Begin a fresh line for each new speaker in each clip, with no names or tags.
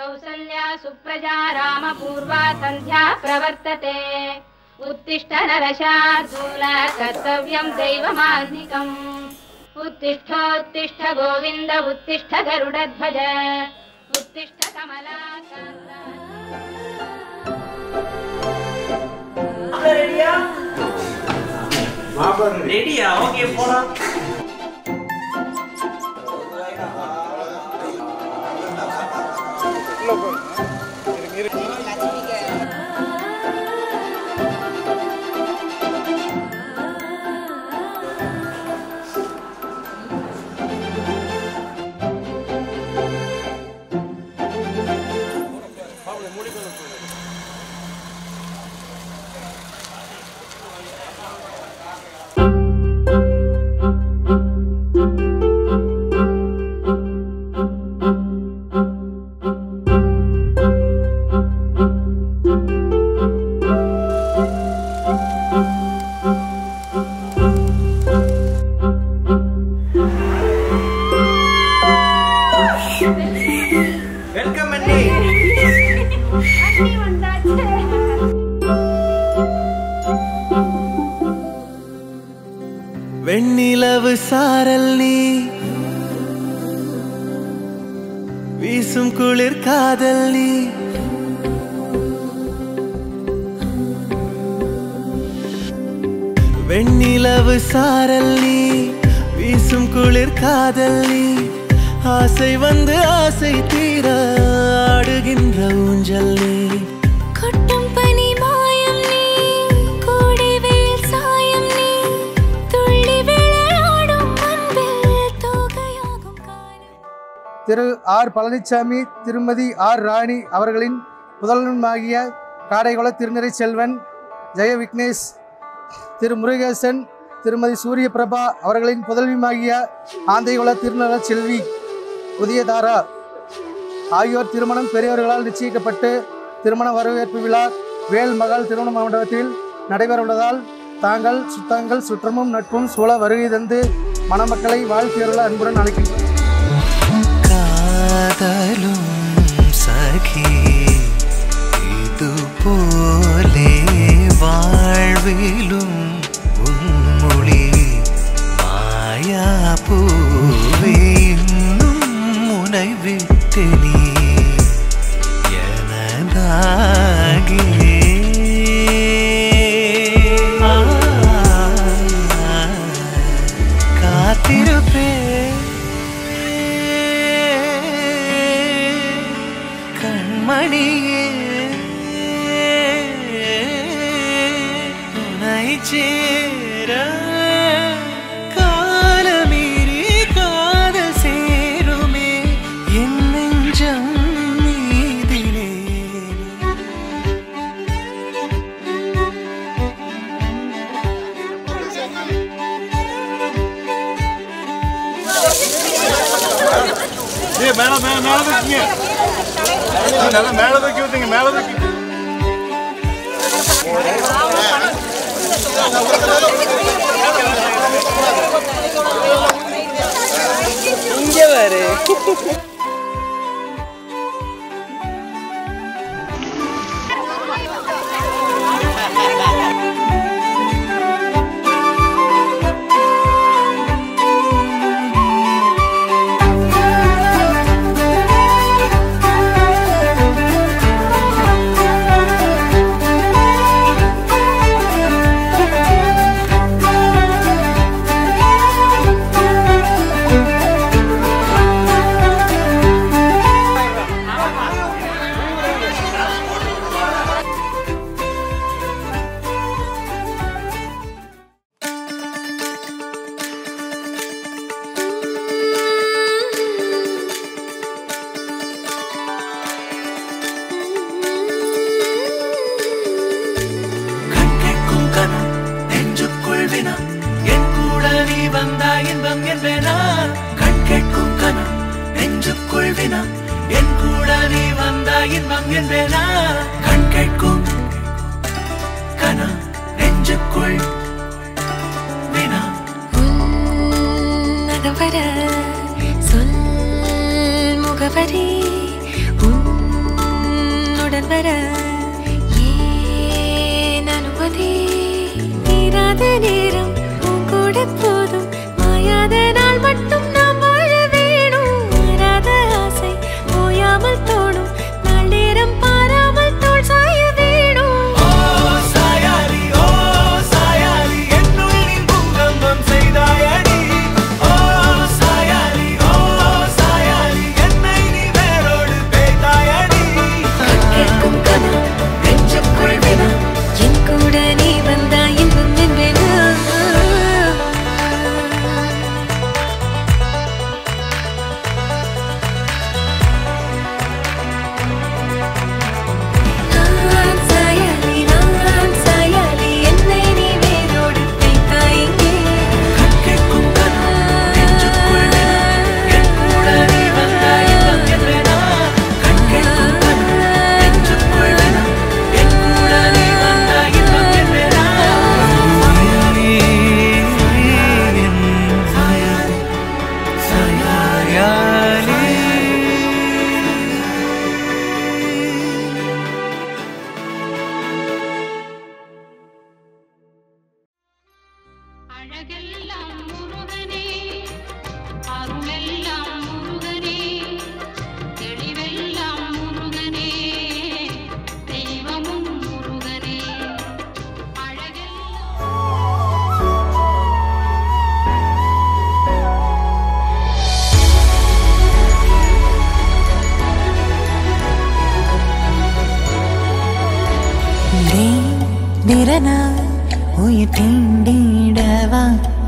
कौसल्या सुप्रजा रामपूर्वा सन्ध्या प्रवर्तते उत्तिष्ठ नरशार्दूल कर्तव्यं दैवमान्निकम् उत्तिष्ठोत्तिष्ठ गोविन्द उत्तिष्ठ गरुडध्वज उत्तिष्ठ कमलाकान्त
रेडिया रेडिया ओके போடா
வெண்ணிலவு சாரல் நீ வீசும் குளிர் காதல் நீ வெண்ணிலவு சாரல் நீ வீசும் குளிர் காதல் நீ ஆசை வந்து ஆசை தீர ஆடுகின்ற ஊஞ்சல் நீ
கொட்டும் பனி மாயம் நீ கோடை வெயில் சாயம் நீ துள்ளி விளையாடும் அன்பில் தோகையாகும் காலம்.
திரு ஆர் பழனிசாமி திருமதி ஆர் ராணி அவர்களின் புதல்வனாகிய காடைகுள திருநிறை செல்வன் ஜெய விக்னேஷ் திரு முருகேசன் திருமதி சூரிய பிரபா அவர்களின் புதல்வியுமாகிய ஆந்தைகுள திருநல செல்வி உதயதாரா ஆகியோர் திருமணம் பெரியவர்களால் நிச்சயிக்கப்பட்டு திருமண வரவேற்பு விழா வேல்மகள் திருமண மண்டபத்தில் நடைபெறவுள்ளதால் தாங்கள் சுத்தங்கள் சுற்றமும் நட்பும் சூழ வருகை தந்து மணமக்களை வாழ்த்தியருள அன்புடன் அழைக்கின்றனர்.
காதலும் சகி இது போலே வாழ்விலும் உன்மொழி மாயா பூவே இன்னும் முனை விட்டு நீ எனதாகி காத்திருப்பே கண்மணியே உனை சேர காலமீறி காதல் சேருமே என் நெஞ்சம் மீதிலே
மேல தூக்கி விட்டீங்க மேல தூக்கி
இங்க பாரு
சொல் முகவரி உன் வர ஏன் அனுமதி தீராத நேரம் உன் கூட போதும் மாயாத நாள் மட்டும் நாம் வாழ வேணும் மாறாத ஆசை ஓயாமல் தோணும் நாள் நேரம் பாராமல் தோள் சாய வேணும்
செய்தாயடி ஓ சாயாரி ஓ சாயாரி என்னை நீ வேரோடு பேய்தாயடி
கேட்கும் கனா நெஞ்சுக்குள் வினா என் கூட நீ வந்தா இன்பம் என்பேனா நான் சாயாலி என்னை நீ வேரோடு பேய்தாயே
கேட்கும் கனா நெஞ்சுக்குள் வினா என் கூட நீ வந்தா இன்பம் என்பேனா கேட்கும் கனா நெஞ்சுக்குள் வினா என் கூட நீ வந்தா இன்பம் என்பேனா
அழகெல்லாம் முருகனே அருளெல்லாம் முருகனே தெளிவெல்லாம் முருகனே தெய்வமும் முருகனே அழகெல்லாம்
விரனா உயிர் தீண்டிடவா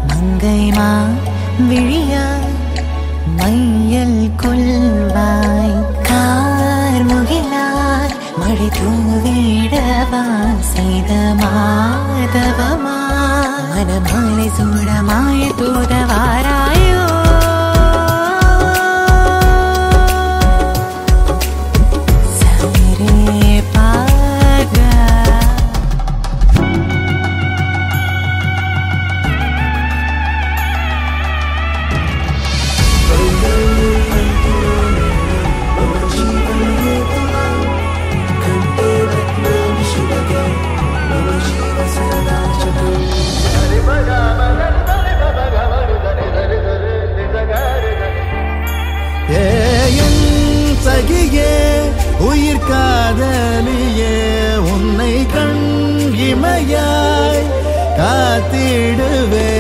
மங்கைமா விழியா மையல் கொள்வாய் கார் முகிலார் மழை தூவிடவா செய்த மாதவமா மனமாலை சூடமாய தூதவாராயோ சரே பாகா
சகியே உயிர் காதலியே உன்னை கண் இமையாய் காத்திடுவே